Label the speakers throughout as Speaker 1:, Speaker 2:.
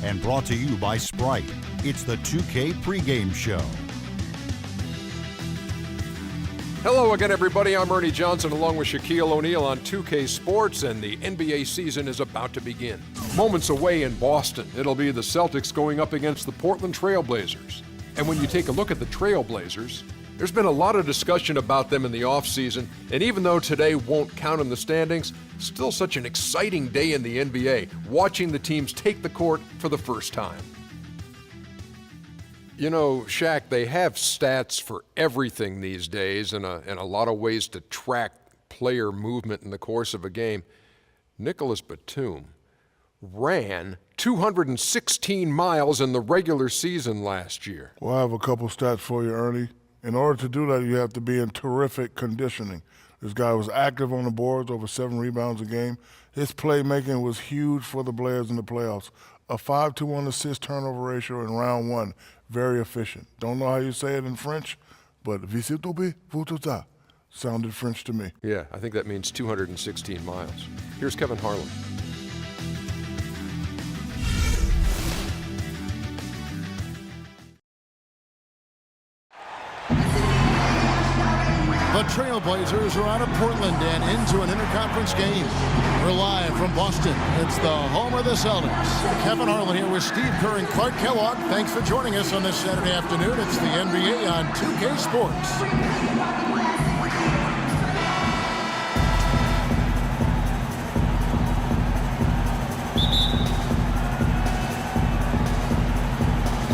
Speaker 1: and brought to you by Sprite. It's the 2K pregame show.
Speaker 2: Hello again, everybody. I'm Ernie Johnson along with Shaquille O'Neal on 2K Sports, and the NBA season is about to begin. Moments away in Boston, it'll be the Celtics going up against the Portland Trailblazers. And when you take a look at the Trailblazers, there's been a lot of discussion about them in the offseason, and even though today won't count in the standings, still such an exciting day in the NBA, watching the teams take the court for the first time. You know, Shaq, they have stats for everything these days and a lot of ways to track player movement in the course of a game. Nicholas Batum ran 216 miles in the regular season last year.
Speaker 3: Well, I have a couple stats for you, Ernie. In order to do that, you have to be in terrific conditioning. This guy was active on the boards, over 7 rebounds a game. His playmaking was huge for the Blazers in the playoffs. A 5-to-1 assist turnover ratio in round 1. Very efficient. Don't know how you say it in French, but visitobi vututa sounded French to me.
Speaker 2: Yeah, I think that means 216 miles. Here's Kevin Harlan.
Speaker 4: The Trailblazers are out of Portland and into an interconference game. We're live from Boston. It's the home of the Celtics. Kevin Harlan here with Steve Kerr and Clark Kellogg. Thanks for joining us on this Saturday afternoon. It's the NBA on 2K Sports.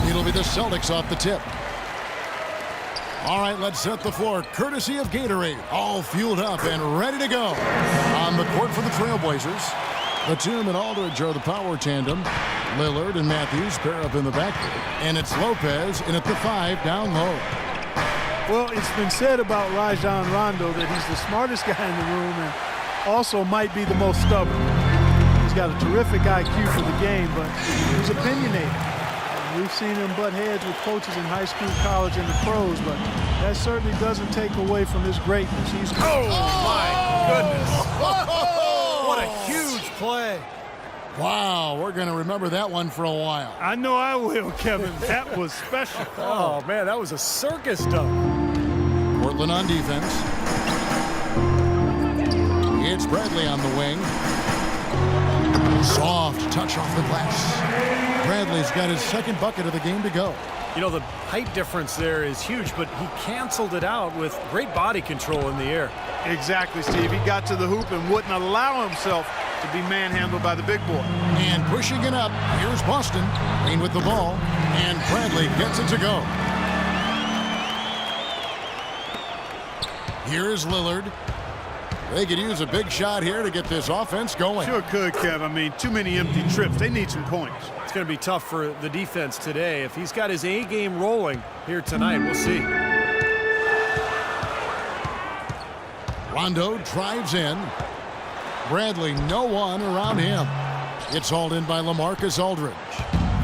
Speaker 4: It'll be the Celtics off the tip. All right, let's set the floor. Courtesy of Gatorade. All fueled up and ready to go. On the court for the Trailblazers, Batum and Aldridge are the power tandem. Lillard and Matthews pair up in the backcourt. And it's Lopez in at the 5 down low.
Speaker 5: Well, it's been said about Rajon Rondo that he's the smartest guy in the room and also might be the most stubborn. He's got a terrific IQ for the game, but he's opinionated. We've seen him butt heads with coaches in high school, college, and the pros, but that certainly doesn't take away from his greatness. He's
Speaker 6: my goodness. What a huge play.
Speaker 4: Wow, we're going to remember that one for a while.
Speaker 5: I know I will, Kevin. That was special.
Speaker 6: Oh, man, that was a circus dunk.
Speaker 4: Portland on defense. It's Bradley on the wing. Soft touch off the glass. Bradley's got his second bucket of the game to go.
Speaker 6: You know, the height difference there is huge, but he canceled it out with great body control in the air.
Speaker 5: Exactly, Steve. He got to the hoop and wouldn't allow himself to be manhandled by the big boy.
Speaker 4: And pushing it up, here's Boston. Green with the ball, and Bradley gets it to go. Here is Lillard. They could use a big shot here to get this offense going.
Speaker 5: Sure could, Kev. I mean, too many empty trips. They need some points.
Speaker 6: It's going to be tough for the defense today. If he's got his A game rolling here tonight, we'll see.
Speaker 4: Rondo drives in. Bradley, no one around him. It's hauled in by LaMarcus Aldridge.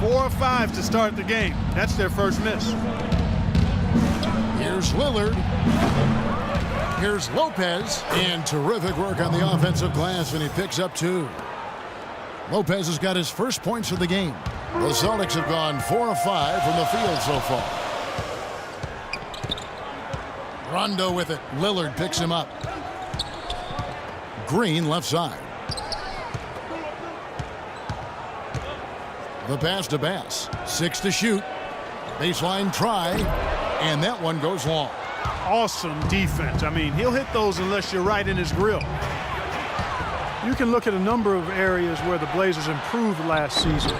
Speaker 5: 4 or 5 to start the game. That's their first miss.
Speaker 4: Here's Lillard. Here's Lopez. And terrific work on the offensive glass, and he picks up 2. Lopez has got his first points of the game. The Celtics have gone 4 of 5 from the field so far. Rondo with it. Lillard picks him up. Green left side. The pass to Bass. 6 to shoot. Baseline try. And that one goes long.
Speaker 5: Awesome defense. I mean, he'll hit those unless you're right in his grill. You can look at a number of areas where the Blazers improved last season.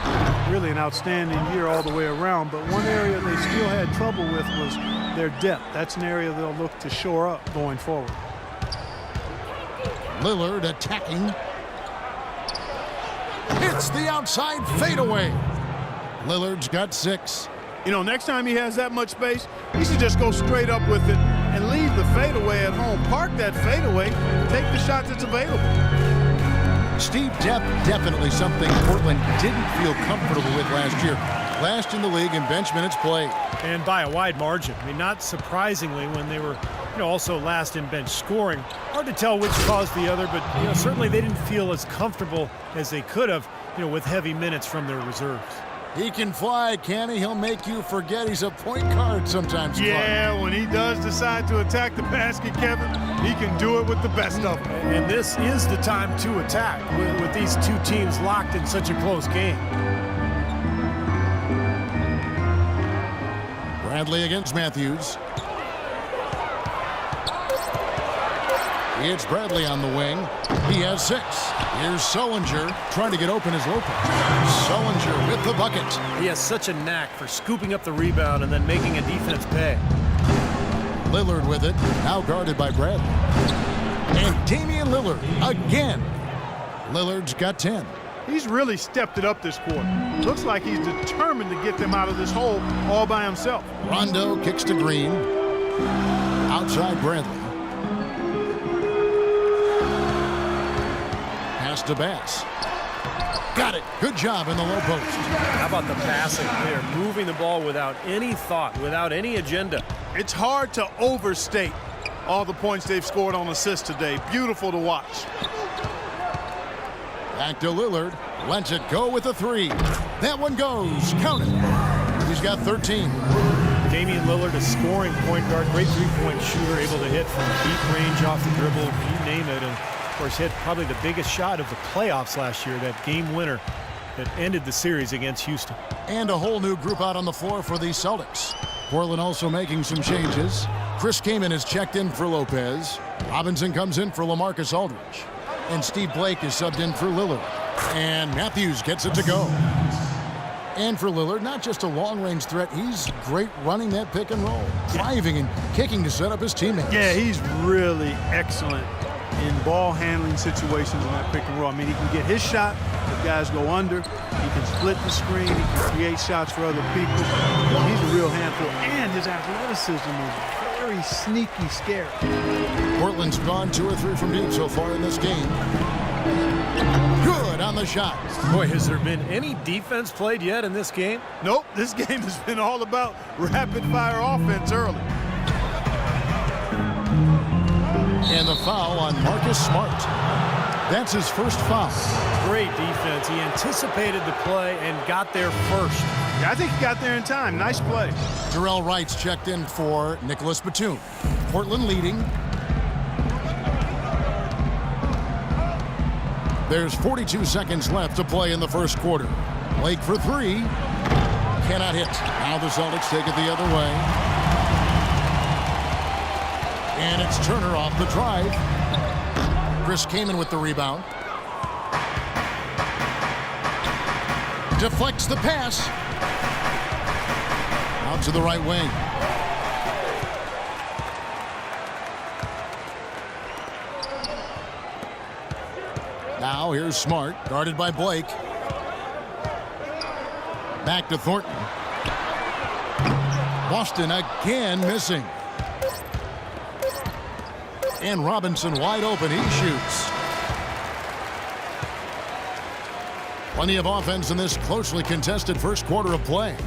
Speaker 5: Really an outstanding year all the way around, but one area they still had trouble with was their depth. That's an area they'll look to shore up going forward.
Speaker 4: Lillard attacking. It's the outside fadeaway. Lillard's got 6.
Speaker 5: You know, next time he has that much space, he should just go straight up with it and leave the fadeaway at home. Park that fadeaway, take the shot that's available.
Speaker 4: Steve, depth definitely something Portland didn't feel comfortable with last year. Last in the league in bench minutes played.
Speaker 6: And by a wide margin. I mean, not surprisingly when they were, also last in bench scoring. Hard to tell which caused the other, but, certainly they didn't feel as comfortable as they could have, with heavy minutes from their reserves.
Speaker 4: He can fly, can he? He'll make you forget he's a point guard sometimes.
Speaker 5: Yeah, when he does decide to attack the basket, Kevin, he can do it with the best of them.
Speaker 6: And this is the time to attack with these two teams locked in such a close game.
Speaker 4: Bradley against Matthews. It's Bradley on the wing. He has 6. Here's Sullinger trying to get open as Lopez. Sullinger with the bucket.
Speaker 6: He has such a knack for scooping up the rebound and then making a defense pay.
Speaker 4: Lillard with it, now guarded by Bradley. And Damian Lillard again. Lillard's got 10.
Speaker 5: He's really stepped it up this quarter. Looks like he's determined to get them out of this hole all by himself.
Speaker 4: Rondo kicks to Green. Outside Bradley. Pass to Bass. Got it. Good job in the low post.
Speaker 6: How about the passing? They are moving the ball without any thought, without any agenda.
Speaker 5: It's hard to overstate all the points they've scored on assists today. Beautiful to watch.
Speaker 4: Back to Lillard. Lets it go with a 3. That one goes. Count it. He's got 13.
Speaker 6: Damian Lillard, a scoring point guard, great three-point shooter, able to hit from deep range off the dribble, you name it. And of course, hit probably the biggest shot of the playoffs last year, that game winner that ended the series against Houston.
Speaker 4: And a whole new group out on the floor for the Celtics. Portland also making some changes. Chris Kaman is checked in for Lopez. Robinson comes in for LaMarcus Aldridge. And Steve Blake is subbed in for Lillard. And Matthews gets it to go. And for Lillard, not just a long-range threat, he's great running that pick and roll, driving and kicking to set up his teammates.
Speaker 5: Yeah, he's really excellent in ball handling situations in that pick and roll. I mean, he can get his shot if guys go under. He can split the screen. He can create shots for other people. He's a real handful. And his athleticism is very sneaky, scary.
Speaker 4: Portland's gone 2 or 3 from deep so far in this game. Good on the shot.
Speaker 6: Boy, has there been any defense played yet in this game?
Speaker 5: Nope, this game has been all about rapid-fire offense early.
Speaker 4: And the foul on Marcus Smart. That's his first foul.
Speaker 6: Great defense. He anticipated the play and got there first.
Speaker 5: Yeah, I think he got there in time. Nice play.
Speaker 4: Terrell Wright's checked in for Nicholas Batum. Portland leading. There's 42 seconds left to play in the first quarter. Blake for 3. Cannot hit. Now the Celtics take it the other way. And it's Turner off the drive. Chris Kaman with the rebound. Deflects the pass. Out to the right wing. Now here's Smart, guarded by Blake. Back to Thornton. Boston again missing. And Robinson wide open. He shoots. Plenty of offense in this closely contested first quarter of play.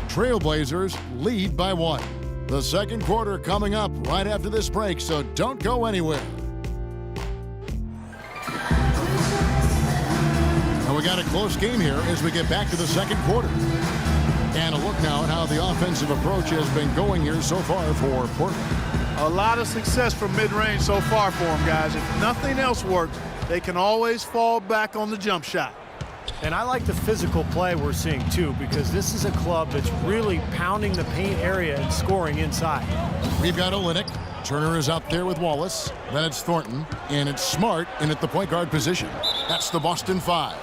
Speaker 4: Trailblazers lead by 1. The second quarter coming up right after this break, so don't go anywhere. And we got a close game here as we get back to the second quarter. And a look now at how the offensive approach has been going here so far for Portland.
Speaker 5: A lot of success from mid-range so far for them, guys. If nothing else works, they can always fall back on the jump shot.
Speaker 6: And I like the physical play we're seeing, too, because this is a club that's really pounding the paint area and scoring inside.
Speaker 4: We've got Olynyk. Turner is out there with Wallace. Then it's Thornton. And it's Smart in at the point guard position. That's the Boston 5.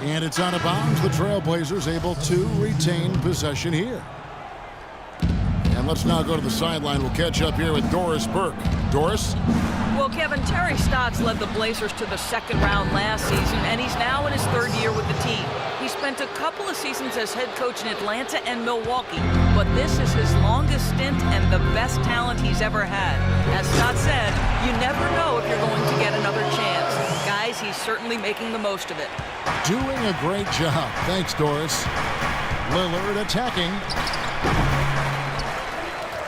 Speaker 4: And it's out of bounds. The Trailblazers able to retain possession here. And let's now go to the sideline. We'll catch up here with Doris Burke. Doris?
Speaker 7: Well, Kevin, Terry Stotts led the Blazers to the second round last season, and he's now in his 3rd year with the team. He spent a couple of seasons as head coach in Atlanta and Milwaukee, but this is his longest stint and the best talent he's ever had. As Stott said, you never know if you're going to get another chance. Guys, he's certainly making the most of it.
Speaker 4: Doing a great job. Thanks, Doris. Lillard attacking.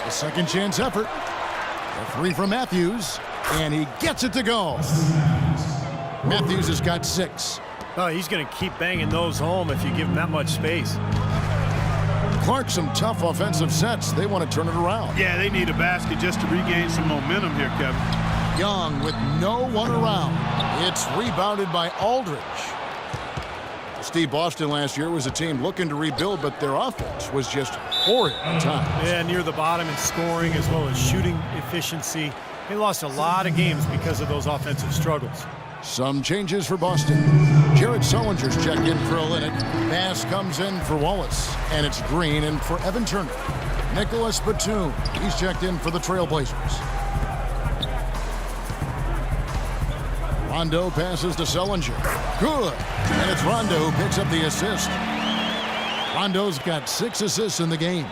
Speaker 4: A second chance effort. A 3 from Matthews. And he gets it to go. Matthews has got 6.
Speaker 6: Oh, he's going to keep banging those home if you give him that much space.
Speaker 4: Clark, some tough offensive sets. They want to turn it around.
Speaker 5: Yeah, they need a basket just to regain some momentum here, Kevin.
Speaker 4: Young with no one around. It's rebounded by Aldridge. Steve, Boston last year was a team looking to rebuild, but their offense was just horrid at times.
Speaker 6: Yeah, near the bottom in scoring as well as shooting efficiency. They lost a lot of games because of those offensive struggles.
Speaker 4: Some changes for Boston. Jared Sullinger's checked in for Olynyk. Pass comes in for Wallace, and it's Green in for Evan Turner. Nicholas Batum, he's checked in for the Trailblazers. Rondo passes to Sullinger. Good. And it's Rondo who picks up the assist. Rondo's got 6 assists in the game.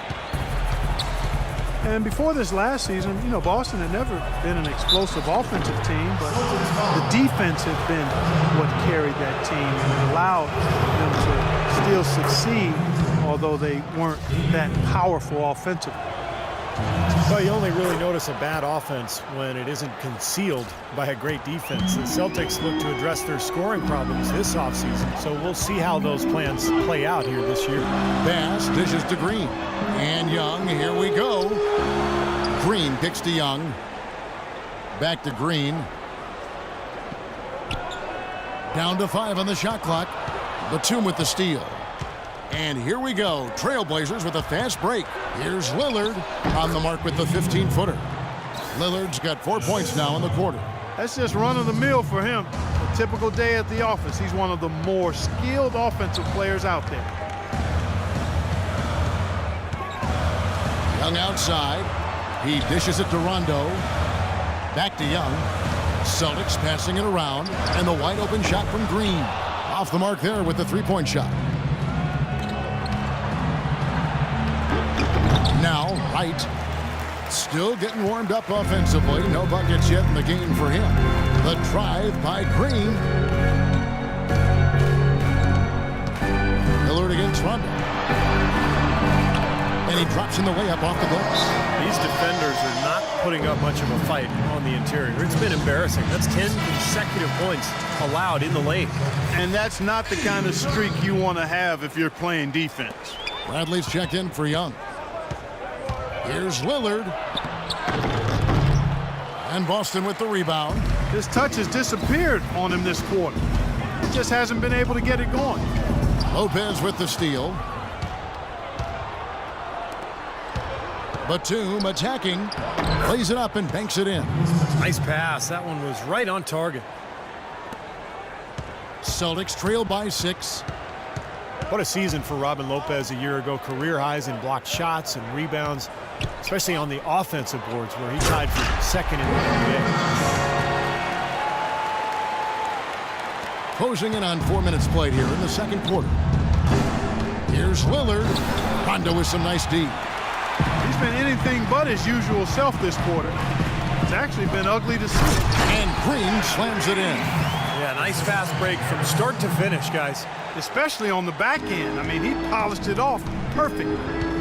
Speaker 5: And before this last season, you know, Boston had never been an explosive offensive team, but the defense had been what carried that team and allowed them to still succeed, although they weren't that powerful offensively.
Speaker 6: Well, you only really notice a bad offense when it isn't concealed by a great defense. The Celtics look to address their scoring problems this offseason, so we'll see how those plans play out here this year.
Speaker 4: Pass dishes to Green. And Young, here we go. Green picks to Young. Back to Green. Down to 5 on the shot clock. Batum with the steal. And here we go. Trailblazers with a fast break. Here's Lillard on the mark with the 15-footer. Lillard's got 4 points now in the quarter.
Speaker 5: That's just run-of-the-mill for him. A typical day at the office. He's one of the more skilled offensive players out there.
Speaker 4: Young outside. He dishes it to Rondo. Back to Young. Celtics passing it around. And the wide-open shot from Green. Off the mark there with the three-point shot. Now, Wright still getting warmed up offensively. No buckets yet in the game for him. The drive by Green. Lillard against Rondo. And he drops in the layup off the glass.
Speaker 6: These defenders are not putting up much of a fight on the interior. It's been embarrassing. That's 10 consecutive points allowed in the lane.
Speaker 5: And that's not the kind of streak you want to have if you're playing defense.
Speaker 4: Bradley's checked in for Young. Here's Lillard. And Boston with the rebound.
Speaker 5: His touch has disappeared on him this quarter. He just hasn't been able to get it going.
Speaker 4: Lopez with the steal. Batum attacking. Plays it up and banks it in.
Speaker 6: Nice pass. That one was right on target.
Speaker 4: Celtics trail by 6.
Speaker 6: What a season for Robin Lopez a year ago. Career highs in blocked shots and rebounds, especially on the offensive boards where he tied for second in the NBA.
Speaker 4: Closing in on 4 minutes played here in the second quarter. Here's Lillard. Rondo with some nice D.
Speaker 5: He's been anything but his usual self this quarter. It's actually been ugly to see.
Speaker 4: And Green slams it in.
Speaker 6: Yeah, nice fast break from start to finish, guys.
Speaker 5: Especially on the back end. I mean, he polished it off perfect.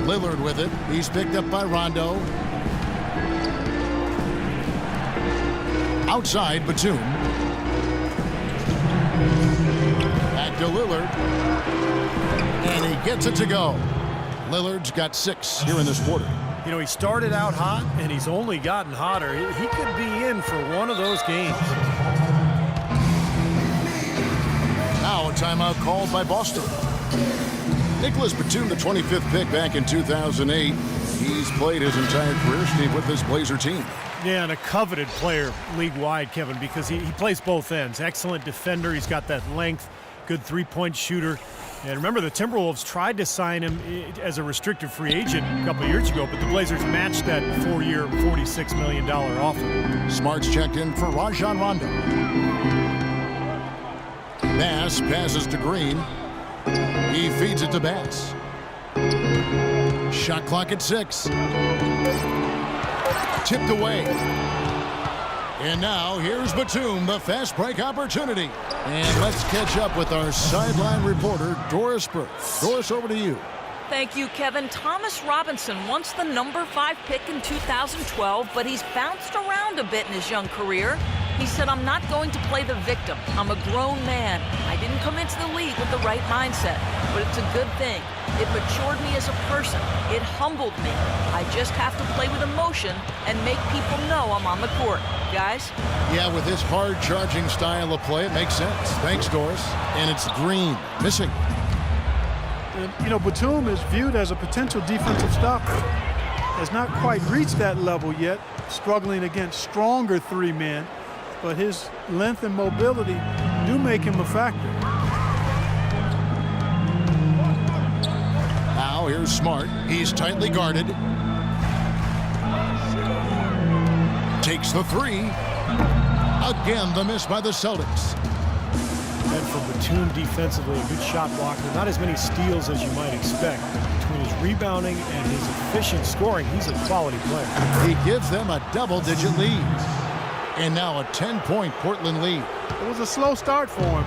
Speaker 4: Lillard with it. He's picked up by Rondo. Outside, Batum. Back to Lillard. And he gets it to go. Lillard's got 6 here in this quarter.
Speaker 6: You know, he started out hot, and he's only gotten hotter. He could be in for one of those games.
Speaker 4: Now a timeout called by Boston. Nicholas Batum, the 25th pick back in 2008. He's played his entire career, Steve, with this Blazer team.
Speaker 6: Yeah, and a coveted player league-wide, Kevin, because he plays both ends. Excellent defender. He's got that length, good three-point shooter. And remember, the Timberwolves tried to sign him as a restricted free agent a couple of years ago, but the Blazers matched that 4-year, $46 million offer.
Speaker 4: Smart's checked in for Rajon Rondo. Bass passes to Green. He feeds it to Bass. Shot clock at 6. Tipped away. And now here's Batum, the fast break opportunity. And let's catch up with our sideline reporter, Doris Burke. Doris, over to you.
Speaker 7: Thank you, Kevin. Thomas Robinson, once the number 5 pick in 2012, but he's bounced around a bit in his young career. He said, "I'm not going to play the victim. I'm a grown man. I didn't come into the league with the right mindset, but it's a good thing. It matured me as a person. It humbled me. I just have to play with emotion and make people know I'm on the court." Guys?
Speaker 4: Yeah, with his hard-charging style of play, it makes sense. Thanks, Doris. And it's Green, missing.
Speaker 5: You know, Batum is viewed as a potential defensive stopper. Has not quite reached that level yet, struggling against stronger three men, but his length and mobility do make him a factor.
Speaker 4: Now here's Smart. He's tightly guarded. Takes the three. Again, the miss by the Celtics.
Speaker 6: And for Batum defensively, a good shot blocker. Not as many steals as you might expect. Between his rebounding and his efficient scoring, he's a quality player.
Speaker 4: He gives them a double-digit lead. And now a 10-point Portland lead.
Speaker 5: It was a slow start for him,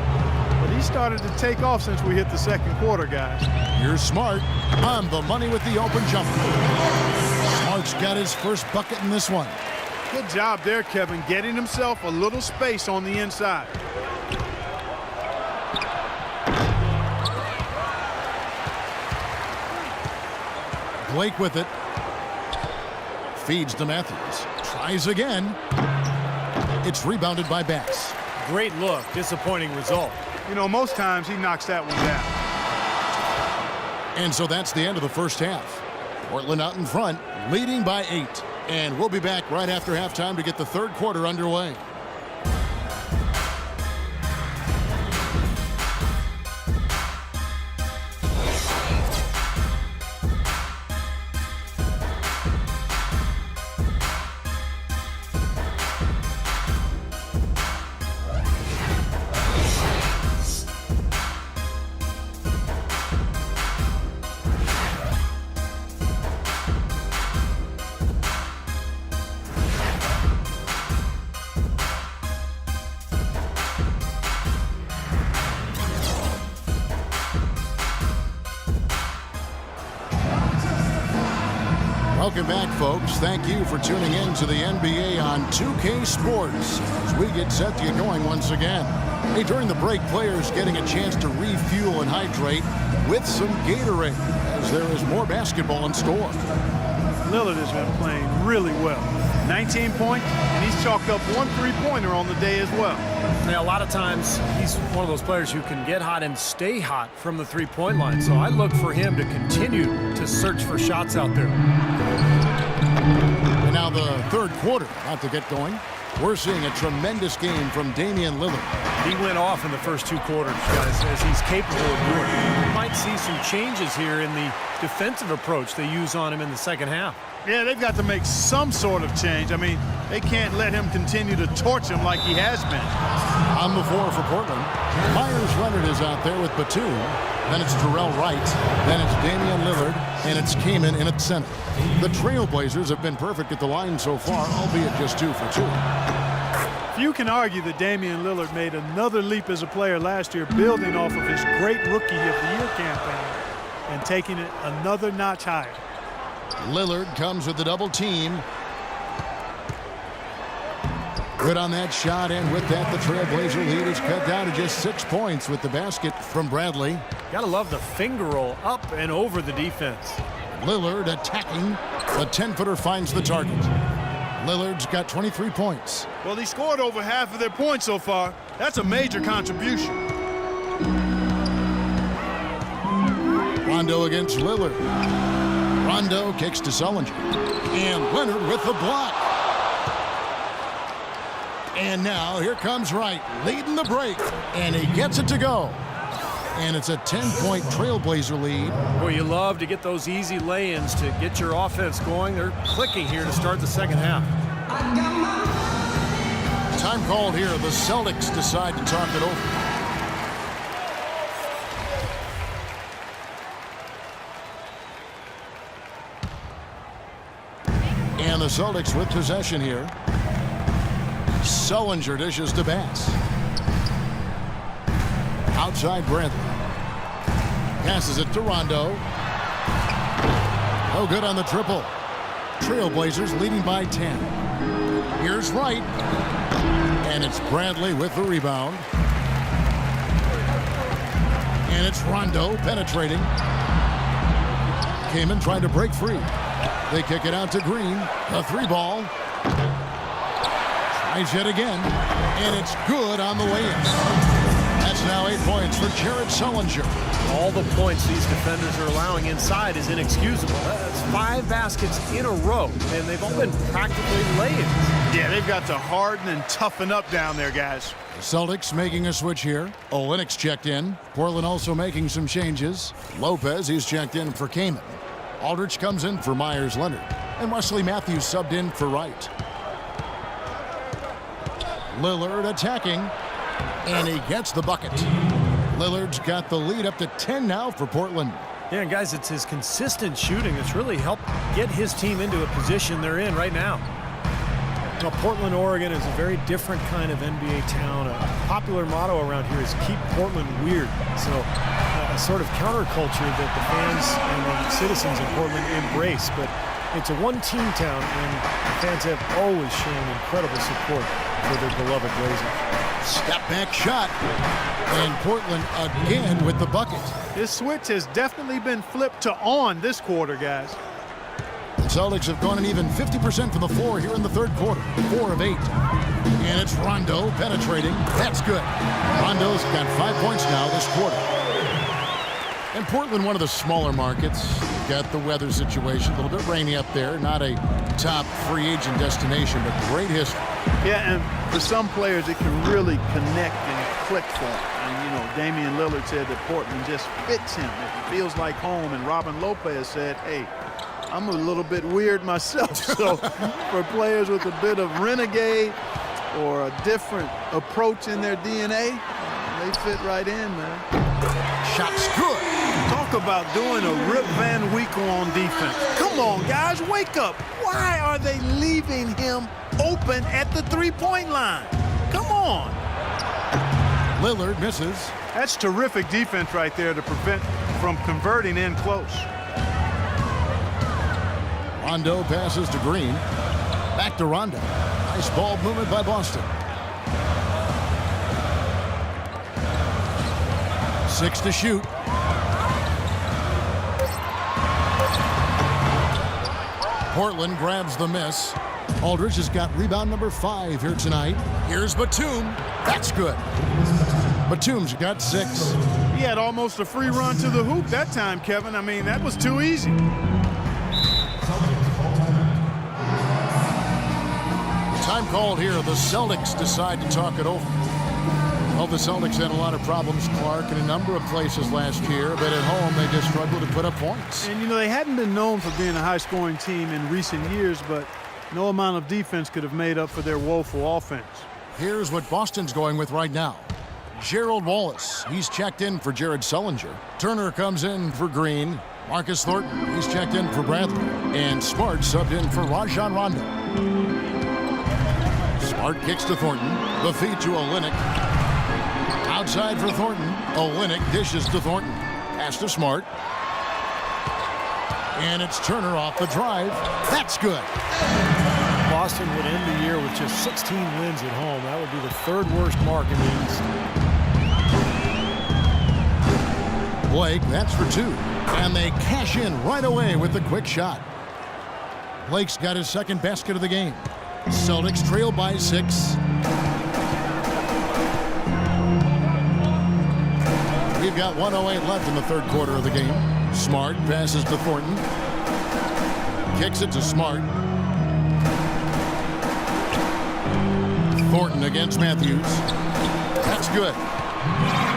Speaker 5: but he started to take off since we hit the second quarter, guys.
Speaker 4: Here's Smart on the money with the open jumper. Smart's got his first bucket in this one.
Speaker 5: Good job there, Kevin, getting himself a little space on the inside.
Speaker 4: Blake with it. Feeds to Matthews. Tries again. It's rebounded by Bass.
Speaker 6: Great look. Disappointing result.
Speaker 5: You know, most times he knocks that one down.
Speaker 4: And so that's the end of the first half. Portland out in front, leading by 8. And we'll be back right after halftime to get the third quarter underway. Welcome back, folks. Thank you for tuning in to the NBA on 2K Sports as we get set to get going once again. Hey, during the break, players getting a chance to refuel and hydrate with some Gatorade as there is more basketball in store.
Speaker 5: Lillard has been playing really well. 19 points, and he's chalked up one three-pointer on the day as well.
Speaker 6: Yeah, a lot of times he's one of those players who can get hot and stay hot from the three-point line. So I look for him to continue to search for shots out there.
Speaker 4: And now the third quarter about to get going. We're seeing a tremendous game from Damian Lillard.
Speaker 6: He went off in the first two quarters, guys, as he's capable of doing. You might see some changes here in the defensive approach they use on him in the second half.
Speaker 5: Yeah, they've got to make some sort of change. I mean, they can't let him continue to torch him like he has been.
Speaker 4: On the floor for Portland, Myers Leonard is out there with Batum. Then it's Terrell Wright. Then it's Damian Lillard. And it's Kaman in at center. The Trailblazers have been perfect at the line so far, albeit just 2 for 2.
Speaker 5: Few can argue that Damian Lillard made another leap as a player last year, building off of his great Rookie of the Year campaign and taking it another notch higher.
Speaker 4: Lillard comes with the double team. Good on that shot, and with that, the Trailblazer lead is cut down to just 6 points with the basket from Bradley.
Speaker 6: Gotta love the finger roll up and over the defense.
Speaker 4: Lillard attacking. The 10-footer finds the target. Lillard's got 23 points.
Speaker 5: Well, he scored over half of their points so far. That's a major contribution.
Speaker 4: Rondo against Lillard. Rondo kicks to Sullinger. And Leonard with the block. And now here comes Wright, leading the break. And he gets it to go. And it's a 10-point Trailblazer lead.
Speaker 6: Well, you love to get those easy lay-ins to get your offense going. They're clicking here to start the second half.
Speaker 4: Time called here. The Celtics decide to talk it over. And the Celtics with possession here. Sullinger dishes to Bass. Outside Bradley. Passes it to Rondo. No good on the triple. Trailblazers leading by 10. Here's Wright. And it's Bradley with the rebound. And it's Rondo penetrating. Kaman trying to break free. They kick it out to Green. A 3-ball. Tries yet again. And it's good on the way in. That's now 8 points for Jared Sullinger.
Speaker 6: All the points these defenders are allowing inside is inexcusable. That's 5 baskets in a row, and they've all been practically lay-ins.
Speaker 5: Yeah, they've got to harden and toughen up down there, guys.
Speaker 4: Celtics making a switch here. Olynyk's checked in. Portland also making some changes. Lopez, he's checked in for Kaman. Aldridge comes in for Myers-Leonard. And Wesley Matthews subbed in for Wright. Lillard attacking. And he gets the bucket. Lillard's got the lead up to 10 now for Portland.
Speaker 6: Yeah, and guys, it's his consistent shooting that's really helped get his team into a position they're in right now. Now, Portland, Oregon is a very different kind of NBA town. A popular motto around here is keep Portland weird. So a sort of counterculture that the fans and the citizens of Portland embrace. But it's a one-team town, and the fans have always shown incredible support for their beloved Blazers.
Speaker 4: Step back shot. And Portland again with the bucket.
Speaker 5: This switch has definitely been flipped to on this quarter, guys.
Speaker 4: The Celtics have gone an even 50% from the floor here in the third quarter. 4 of 8. And it's Rondo penetrating. That's good. Rondo's got 5 points now this quarter. And Portland, one of the smaller markets. Got the weather situation. A little bit rainy up there. Not a top free agent destination, but great history.
Speaker 5: Yeah, and for some players, it can really connect and click for them. And, you know, Damian Lillard said that Portland just fits him. It feels like home. And Robin Lopez said, hey, I'm a little bit weird myself. So for players with a bit of renegade or a different approach in their DNA, they fit right in, man.
Speaker 4: Shot's good.
Speaker 5: Talk about doing a Rip Van Winkle on defense. Come on, guys, wake up. Why are they leaving him open at the three-point line? Come on.
Speaker 4: Lillard misses.
Speaker 5: That's terrific defense right there to prevent from converting in close.
Speaker 4: Rondo passes to Green. Back to Rondo. Nice ball movement by Boston. 6 to shoot. Portland grabs the miss. Aldridge has got rebound number 5 here tonight. Here's Batum. That's good. Batum's got 6.
Speaker 5: He had almost a free run to the hoop that time, Kevin. I mean, that was too easy.
Speaker 4: Time called here. The Celtics decide to talk it over. Well, the Celtics had a lot of problems, Clark, in a number of places last year, but at home they just struggled to put up points.
Speaker 5: And, you know, they hadn't been known for being a high-scoring team in recent years, but no amount of defense could have made up for their woeful offense.
Speaker 4: Here's what Boston's going with right now. Gerald Wallace, he's checked in for Jared Sullinger. Turner comes in for Green. Marcus Thornton, he's checked in for Bradley. And Smart subbed in for Rajon Rondo. Smart kicks to Thornton. The feed to Oleynik. Outside for Thornton. Oleynik dishes to Thornton. Pass to Smart. And it's Turner off the drive. That's good.
Speaker 6: Boston would end the year with just 16 wins at home. That would be the 3rd worst mark in the East.
Speaker 4: Blake, that's for 2. And they cash in right away with the quick shot. Blake's got his 2nd basket of the game. Celtics trail by 6. We've got 1:08 left in the third quarter of the game. Smart passes to Thornton. Kicks it to Smart. Thornton against Matthews. That's good.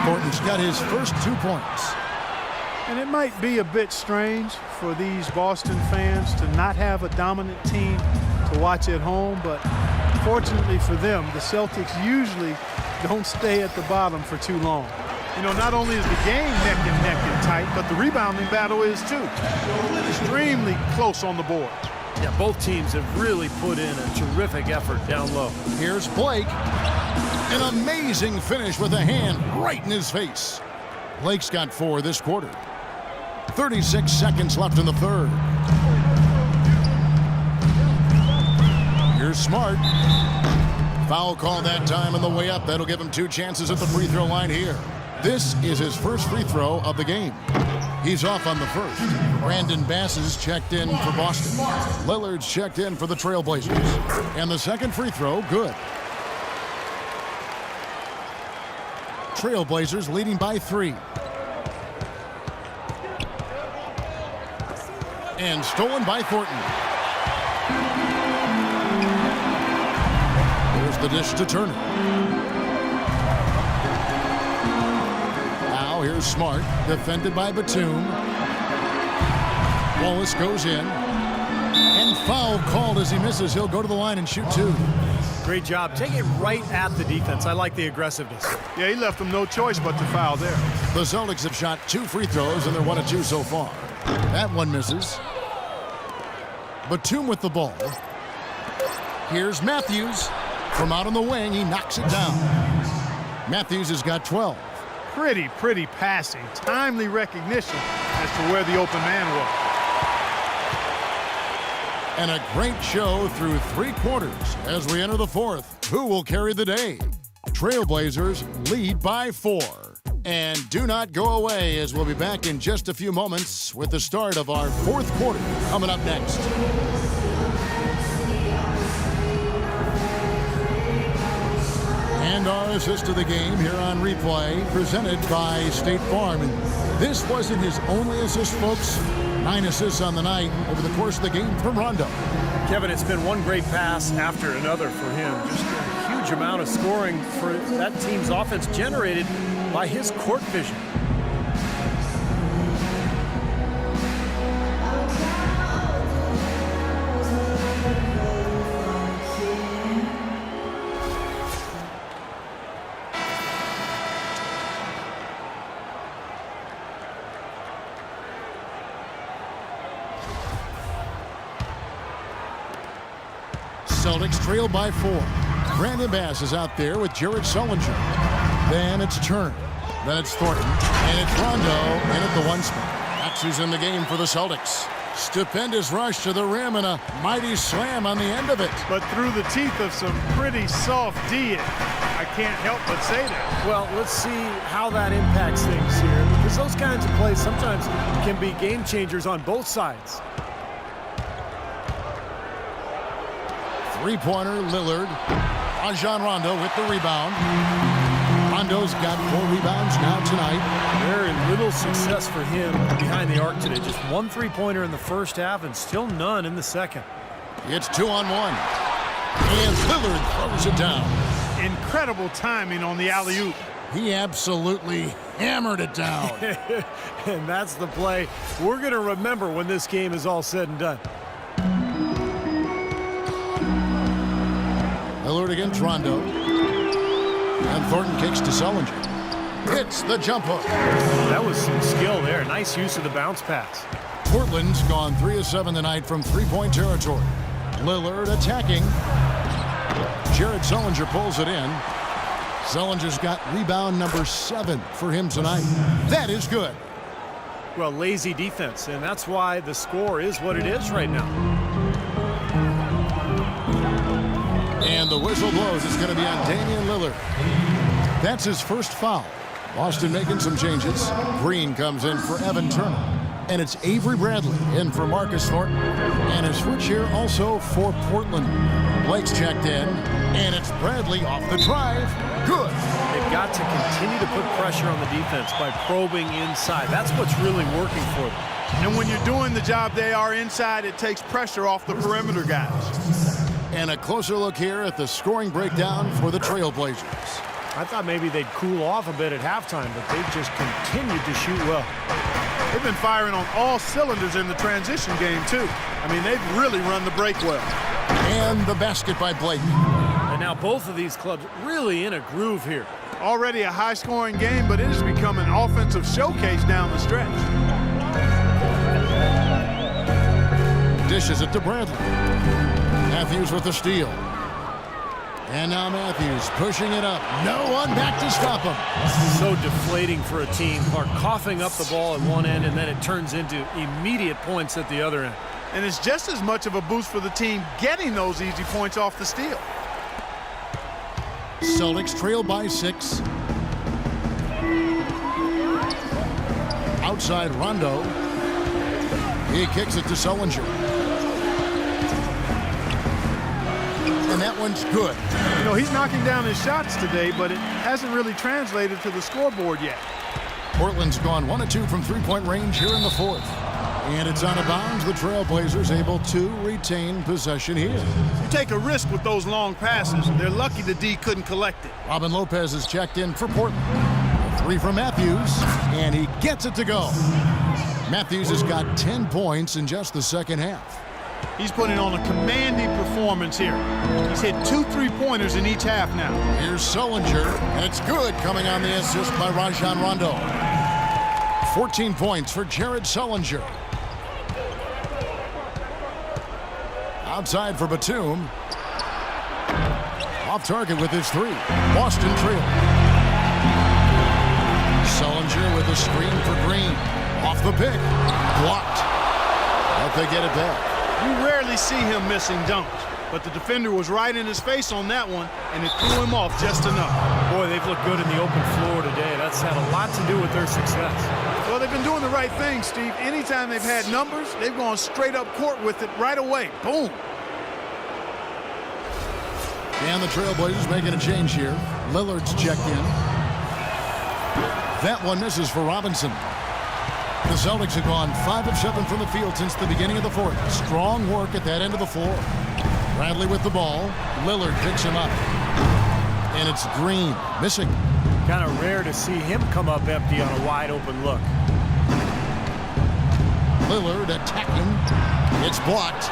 Speaker 4: Thornton's got his first 2 points.
Speaker 5: And it might be a bit strange for these Boston fans to not have a dominant team to watch at home, but fortunately for them, the Celtics usually don't stay at the bottom for too long. You know, not only is the game neck and tight, but the rebounding battle is too. Extremely close on the board.
Speaker 6: Yeah, both teams have really put in a terrific effort down low.
Speaker 4: Here's Blake. An amazing finish with a hand right in his face. Blake's got 4 this quarter. 36 seconds left in the third. Here's Smart. Foul call that time on the way up. That'll give him 2 chances at the free throw line here. This is his first free throw of the game. He's off on the first. Brandon Bass is checked in for Boston. Lillard's checked in for the Trailblazers. And the second free throw, good. Trailblazers leading by 3. And stolen by Thornton. There's the dish to Turner. Now here's Smart, defended by Batum. Wallace goes in. And foul called as he misses. He'll go to the line and shoot 2.
Speaker 6: Great job. Take it right at the defense. I like the aggressiveness.
Speaker 5: Yeah, he left them no choice but to foul there.
Speaker 4: The Celtics have shot 2 free throws, and they're 1 of 2 so far. That one misses. Batum with the ball. Here's Matthews. From out on the wing, he knocks it down. Matthews has got 12.
Speaker 5: Pretty passing. Timely recognition as to where the open man was.
Speaker 4: And a great show through 3 quarters as we enter the 4th. Who will carry the day? Trailblazers lead by 4. And do not go away, as we'll be back in just a few moments with the start of our 4th quarter coming up next. And our assist to the game here on replay, presented by State Farm. And this wasn't his only assist, folks. 9 assists on the night over the course of the game from Rondo.
Speaker 6: Kevin, it's been one great pass after another for him. Just a huge amount of scoring for that team's offense generated by his court vision.
Speaker 4: Celtics trail by 4. Brandon Bass is out there with Jared Sullinger. Then it's Turner. Then it's Thornton. And it's Rondo in at the 1 spot. That's who's in the game for the Celtics. Stupendous rush to the rim and a mighty slam on the end of it.
Speaker 5: But through the teeth of some pretty soft D. I can't help but say that.
Speaker 6: Well, let's see how that impacts things here, because those kinds of plays sometimes can be game changers on both sides.
Speaker 4: 3-pointer, Lillard. Rajon Rondo with the rebound. Rondo's got 4 rebounds now tonight.
Speaker 6: Very little success for him behind the arc today. Just 1 3-pointer in the first half and still none in the second.
Speaker 4: It's 2-on-1. And Lillard throws it down.
Speaker 5: Incredible timing on the alley-oop.
Speaker 4: He absolutely hammered it down.
Speaker 6: And that's the play we're going to remember when this game is all said and done.
Speaker 4: Lillard against Rondo. And Thornton kicks to Sullinger. Hits the jump hook.
Speaker 6: That was some skill there. Nice use of the bounce pass.
Speaker 4: Portland's gone 3 of 7 tonight from 3-point territory. Lillard attacking. Jared Sullinger pulls it in. Sullinger's got rebound number 7 for him tonight. That is good.
Speaker 6: Well, lazy defense, and that's why the score is what it is right now.
Speaker 4: And the whistle blows. It's going to be on Damian Lillard. That's his first foul. Boston making some changes. Green comes in for Evan Turner. And it's Avery Bradley in for Marcus Thornton. And a switch here also for Portland. Blake's checked in. And it's Bradley off the drive. Good.
Speaker 6: They've got to continue to put pressure on the defense by probing inside. That's what's really working for them.
Speaker 5: And when you're doing the job they are inside, it takes pressure off the perimeter guys.
Speaker 4: And a closer look here at the scoring breakdown for the Trailblazers.
Speaker 6: I thought maybe they'd cool off a bit at halftime, but they've just continued to shoot well.
Speaker 5: They've been firing on all cylinders in the transition game, too. I mean, they've really run the break well.
Speaker 4: And the basket by Blake.
Speaker 6: And now both of these clubs really in a groove here.
Speaker 5: Already a high-scoring game, but it has become an offensive showcase down the stretch.
Speaker 4: Dishes it to Bradley. Matthews with the steal. And now Matthews pushing it up. No one back to stop him.
Speaker 6: So deflating for a team. Clark coughing up the ball at one end, and then it turns into immediate points at the other end.
Speaker 5: And it's just as much of a boost for the team getting those easy points off the steal.
Speaker 4: Celtics trail by 6. Outside Rondo. He kicks it to Sullinger. And that one's good.
Speaker 5: You know, he's knocking down his shots today, but it hasn't really translated to the scoreboard yet.
Speaker 4: Portland's gone 1 of 2 from three-point range here in the fourth. And it's out of bounds. The Trailblazers able to retain possession here.
Speaker 5: You take a risk with those long passes. They're lucky the D couldn't collect it.
Speaker 4: Robin Lopez is checked in for Portland. A 3 from Matthews, and he gets it to go. Matthews has got 10 points in just the second half.
Speaker 5: He's putting on a commanding performance here. He's hit 2 3-pointers in each half now.
Speaker 4: Here's Sullinger, and it's good, coming on the assist by Rajon Rondo. 14 points for Jared Sullinger. Outside for Batum. Off target with his 3. Boston trail. Sullinger with a screen for Green. Off the pick. Blocked. But they get it back.
Speaker 5: You rarely see him missing dunks, but the defender was right in his face on that one, and it threw him off just enough.
Speaker 6: Boy, they've looked good in the open floor today. That's had a lot to do with their success.
Speaker 5: Well, they've been doing the right thing, Steve. Anytime they've had numbers, they've gone straight up court with it right away. Boom.
Speaker 4: And the Trailblazers making a change here. Lillard's checked in. That one misses for Robinson. The Celtics have gone 5 of 7 from the field since the beginning of the fourth. Strong work at that end of the floor. Bradley with the ball. Lillard picks him up. And it's Green missing.
Speaker 6: Kind of rare to see him come up empty on a wide open look.
Speaker 4: Lillard attacking. It's blocked.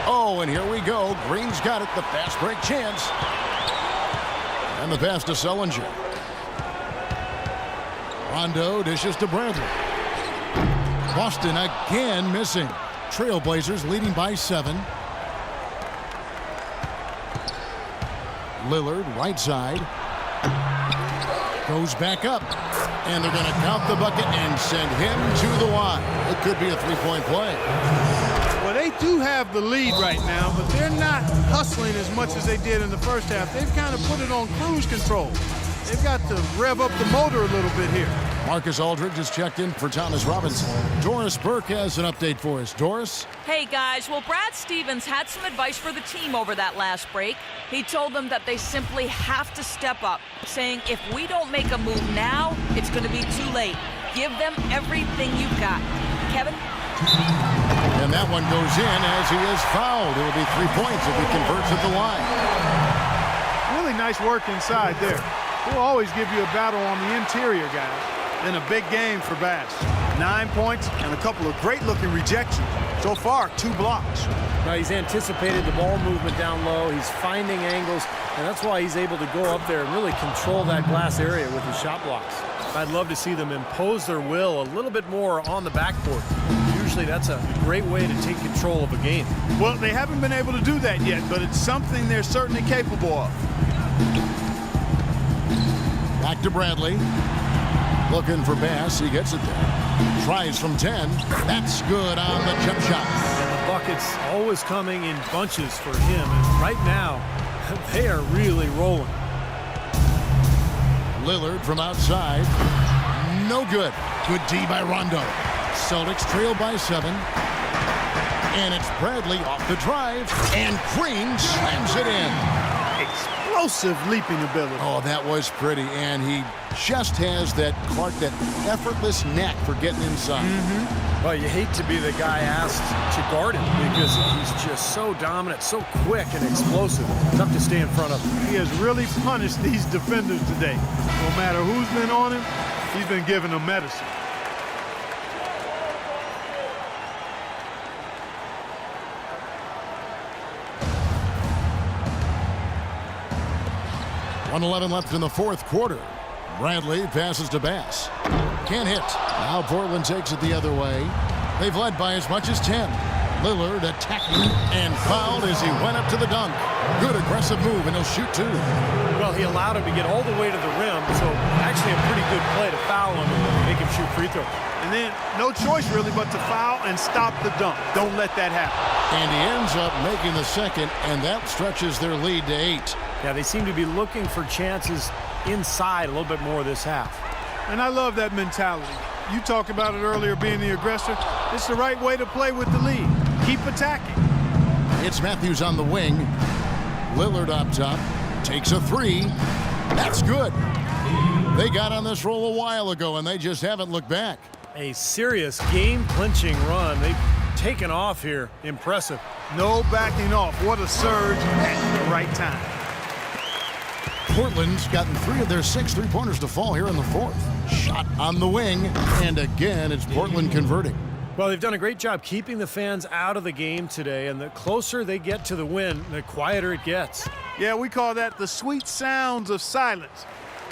Speaker 4: Oh, and here we go. Green's got it. The fast break chance. And the pass to Sullinger. Rondo dishes to Bradley. Boston again missing. Trailblazers leading by 7. Lillard right side. Goes back up. And they're going to count the bucket and send him to the line. It could be a 3-point play.
Speaker 5: Well, they do have the lead right now, but they're not hustling as much as they did in the first half. They've kind of put it on cruise control. They've got to rev up the motor a little bit here.
Speaker 4: Marcus Aldridge is checked in for Thomas Robinson. Doris Burke has an update for us. Doris?
Speaker 7: Hey guys, well, Brad Stevens had some advice for the team over that last break. He told them that they simply have to step up, saying if we don't make a move now, it's going to be too late. Give them everything you've got. Kevin?
Speaker 4: And that one goes in as he is fouled. It will be 3 points if he converts at the line.
Speaker 5: Really nice work inside there. He'll always give you a battle on the interior, guys. In a big game for Bass. 9 points and a couple of great-looking rejections. So far, 2 blocks.
Speaker 6: Now, he's anticipated the ball movement down low. He's finding angles, and that's why he's able to go up there and really control that glass area with his shot blocks. I'd love to see them impose their will a little bit more on the backboard. Usually that's a great way to take control of a game.
Speaker 5: Well, they haven't been able to do that yet, but it's something they're certainly capable of.
Speaker 4: Back to Bradley. Looking for Bass. He gets it there. Tries from 10. That's good on the jump shot.
Speaker 6: And the bucket's always coming in bunches for him. And right now, they are really rolling.
Speaker 4: Lillard from outside. No good. Good D by Rondo. Celtics trail by 7. And it's Bradley off the drive. And Green slams it in.
Speaker 5: Explosive leaping ability.
Speaker 4: Oh, that was pretty. And he just has that effortless knack for getting inside.
Speaker 6: Well, you hate to be the guy asked to guard him because he's just so dominant, so quick and explosive. Tough to stay in front of him.
Speaker 5: He has really punished these defenders today. No matter who's been on him, he's been giving them medicine.
Speaker 4: .111 left in the fourth quarter. Bradley passes to Bass. Can't hit. Now Portland takes it the other way. They've led by as much as 10. Lillard attacking and fouled as he went up to the dunk. Good aggressive move, and he'll shoot 2.
Speaker 6: Well, he allowed him to get all the way to the rim, so actually a pretty good play to foul him and make him shoot free throws.
Speaker 5: And then no choice really but to foul and stop the dunk. Don't let that happen.
Speaker 4: And he ends up making the second, and that stretches their lead to 8.
Speaker 6: Yeah, they seem to be looking for chances inside a little bit more this half.
Speaker 5: And I love that mentality. You talked about it earlier, being the aggressor. It's the right way to play with the lead. Keep attacking.
Speaker 4: It's Matthews on the wing. Lillard up top. Takes a three. That's good. They got on this roll a while ago, and they just haven't looked back.
Speaker 6: A serious game-clinching run. They've taken off here. Impressive.
Speaker 5: No backing off. What a surge at the right time.
Speaker 4: Portland's gotten 3 of their 6 three-pointers to fall here in the fourth. Shot on the wing, and again, it's Portland converting.
Speaker 6: Well, they've done a great job keeping the fans out of the game today, and the closer they get to the win, the quieter it gets.
Speaker 5: Yeah, we call that the sweet sounds of silence.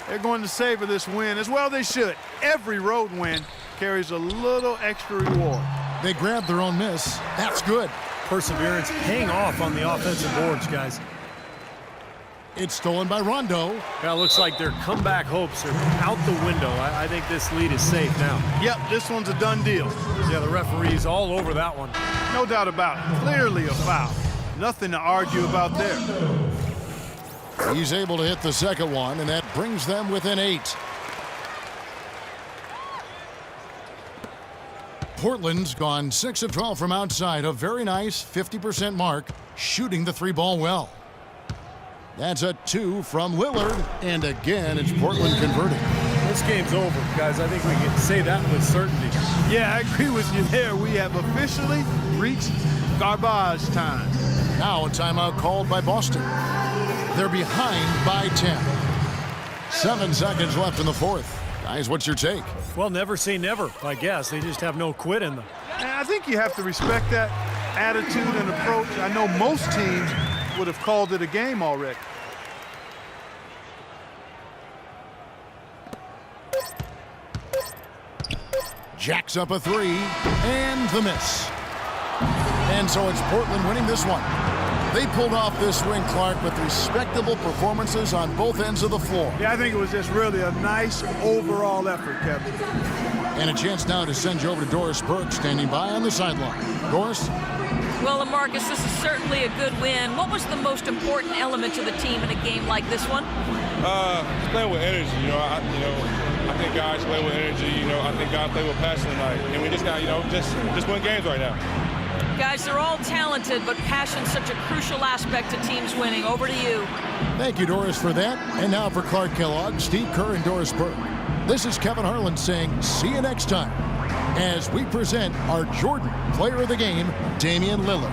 Speaker 5: They're going to savor this win, as well they should. Every road win carries a little extra reward.
Speaker 4: They grabbed their own miss. That's good.
Speaker 6: Perseverance paying off on the offensive boards, guys.
Speaker 4: It's stolen by Rondo.
Speaker 6: Yeah, it looks like their comeback hopes are out the window. I think this lead is safe now.
Speaker 5: Yep, this one's a done deal.
Speaker 6: Yeah, the referee's all over that one.
Speaker 5: No doubt about it. Clearly a foul. Nothing to argue about there.
Speaker 4: He's able to hit the second one, and that brings them within 8. Portland's gone 6 of 12 from outside. A very nice 50% mark, shooting the 3-ball well. That's a 2 from Lillard, and again, it's Portland converting.
Speaker 6: This game's over, guys. I think we can say that with certainty.
Speaker 5: Yeah, I agree with you there. We have officially reached garbage time.
Speaker 4: Now a timeout called by Boston. They're behind by 10. 7 seconds left in the fourth. Guys, what's your take?
Speaker 6: Well, never say never, I guess. They just have no quit in them.
Speaker 5: And I think you have to respect that attitude and approach. I know most teams would have called it a game already.
Speaker 4: Jacks up a 3, and the miss. And so it's Portland winning this one. They pulled off this win, Clark, with respectable performances on both ends of the floor.
Speaker 5: Yeah, I think it was just really a nice overall effort, Kevin.
Speaker 4: And a chance now to send you over to Doris Burke, standing by on the sideline. Doris?
Speaker 7: Well, Marcus, this is certainly a good win. What was the most important element to the team in a game like this one?
Speaker 8: Playing with energy. I think guys play with energy. I think guys play with passion tonight, and we just got just win games right now.
Speaker 7: Guys, they're all talented, but passion's such a crucial aspect to teams winning. Over to you.
Speaker 4: Thank you, Doris, for that. And now for Clark Kellogg, Steve Kerr, and Doris Burke. This is Kevin Harlan saying see you next time as we present our Jordan Player of the Game, Damian Lillard.